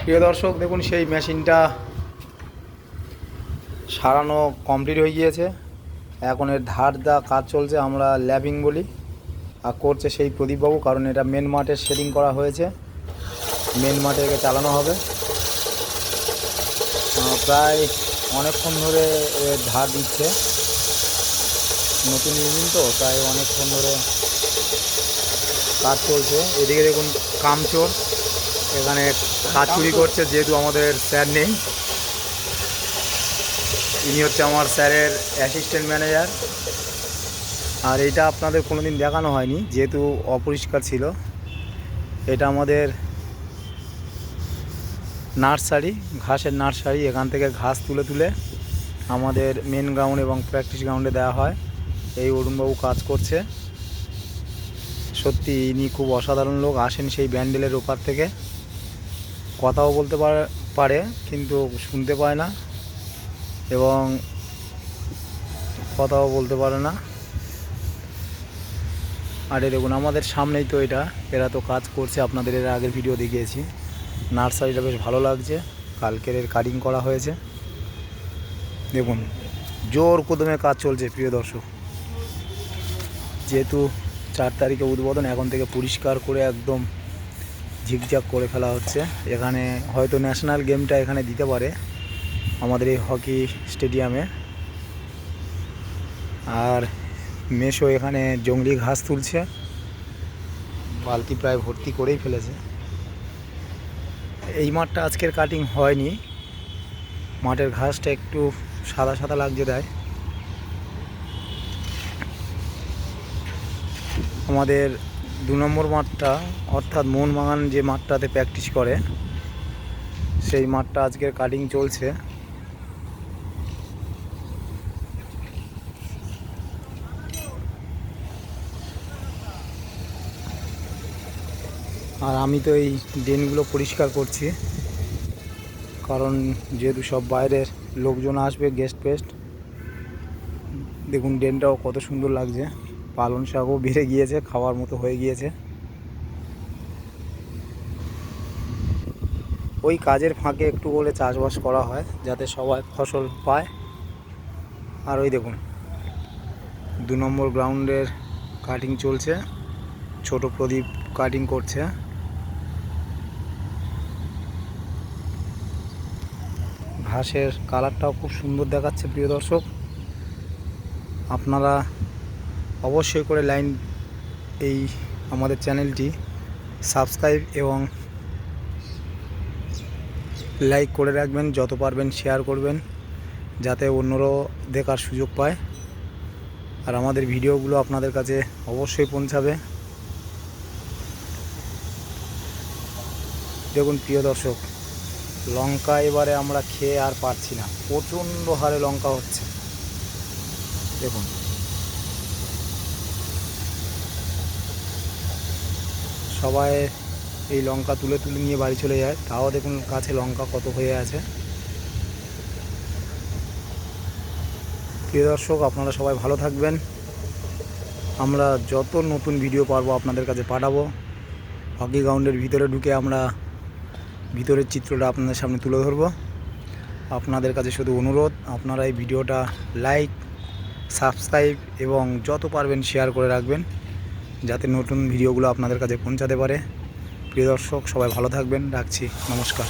প্রিয় দর্শক দেখুন সেই মেশিনটা সারানো কমপ্লিট হয়ে গিয়েছে। এখন এর ধার দা কাজ চলছে, আমরা ল্যাপিং বলি। আর করছে সেই প্রদীপবাবু, কারণ এটা মেন মাঠে সেটিং করা হয়েছে, মেন মাঠে একে চালানো হবে। প্রায় অনেকক্ষণ ধরে এর ধার দিচ্ছে, নতুন ইঞ্জিন তো তাই অনেকক্ষণ ধরে কাজ চলছে। এদিকে দেখুন কামচোর এখানে কাজ চুরি করছে, যেহেতু আমাদের স্যার নেই। ইনি হচ্ছে আমার স্যারের অ্যাসিস্ট্যান্ট ম্যানেজার। আর এটা আপনাদের কোনো দিন দেখানো হয়নি যেহেতু অপরিষ্কার ছিল। এটা আমাদের নার্সারি, ঘাসের নার্সারি। এখান থেকে ঘাস তুলে তুলে আমাদের মেন গ্রাউন্ড এবং প্র্যাকটিস গ্রাউন্ডে দেওয়া হয়। এই অরুণবাবু কাজ করছে। সত্যি ইনি খুব অসাধারণ লোক। আসেন সেই ব্যান্ডেলের ওপার থেকে, কথাও বলতে পারে কিন্তু শুনতে পায় না, এবং কথাও বলতে পারে না। আর দেখুন আমাদের সামনেই তো এরা তো কাজ করছে, আপনাদের এর আগের ভিডিও দেখিয়েছি। নার্সারিটা বেশ ভালো লাগছে, কালকের এর কাটিং করা হয়েছে। দেখুন জোর কদমে কাজ চলছে প্রিয় দর্শক। যেহেতু 4 তারিখে উদ্বোধন, এখন থেকে পরিষ্কার করে একদম ঝিকঝাক করে ফেলা হচ্ছে। এখানে হয়তো ন্যাশনাল গেমটা এখানে দিতে পারে আমাদের এই হকি স্টেডিয়ামে। আর মেশো এখানে জংলি ঘাস তুলছে, বালতি প্রায় ভর্তি করেই ফেলেছে। এই মাঠটা আজকের কাটিং হয়নি, মাঠের ঘাসটা একটু সাদা সাদা লাগছে দেয়। আমাদের 2 নম্বর মাঠটা, অর্থাৎ মোহনবাগান যে মাঠটাতে প্র্যাকটিস করে, সেই মাঠটা আজকের কাটিং চলছে। আর আমি তো এই ড্রেনগুলো পরিষ্কার করছি, কারণ যেহেতু সব বাইরের লোকজন আসবে, গেস্ট ফেস্ট। দেখুন ড্রেনটাও কত সুন্দর লাগছে, পালং শাকও বেড়ে গিয়েছে, খাওয়ার মতো হয়ে গিয়েছে। ওই কাজের ফাঁকে একটু করে চাষবাস করা হয় যাতে সবাই ফসল পায়। আর ওই দেখুন 2 নম্বর গ্রাউন্ডের কাটিং চলছে, ছোট প্রদীপ কাটিং করছে। ঘাসের কালারটাও খুব সুন্দর দেখাচ্ছে প্রিয় দর্শক। আপনারা অবশ্যই করে এই আমাদের চ্যানেলটি সাবস্ক্রাইব এবং লাইক করে রাখবেন, যত পারবেন শেয়ার করবেন যাতে অন্যরাও দেখার সুযোগ পায়। আর আমাদের ভিডিওগুলো আপনাদের কাছে অবশ্যই পৌঁছাবে। দেখুন প্রিয় দর্শক, লঙ্কা এবারে আমরা খেয়ে আর পারছি না, প্রচণ্ড হারে লঙ্কা হচ্ছে। দেখুন সবাই এই লঙ্কা তুলে তুলে নিয়ে বাড়ি চলে যায়, তাও দেখুন কাছে লঙ্কা কত হয়ে আছে। প্রিয় দর্শক আপনারা সবাই ভালো থাকবেন। আমরা যত নতুন ভিডিও পারবো আপনাদের কাছে পাঠাবো। হকি গ্রাউন্ডের ভিতরে ঢুকে আমরা ভিতরের চিত্রটা আপনাদের সামনে তুলে ধরবো। আপনাদের কাছে শুধু অনুরোধ, আপনারা এই ভিডিওটা লাইক, সাবস্ক্রাইব এবং যত পারবেন শেয়ার করে রাখবেন যাতে নতুন ভিডিওগুলো আপনাদের কাছে পৌঁছাতে পারে। প্রিয় দর্শক সবাই ভালো থাকবেন, রাখছি, নমস্কার।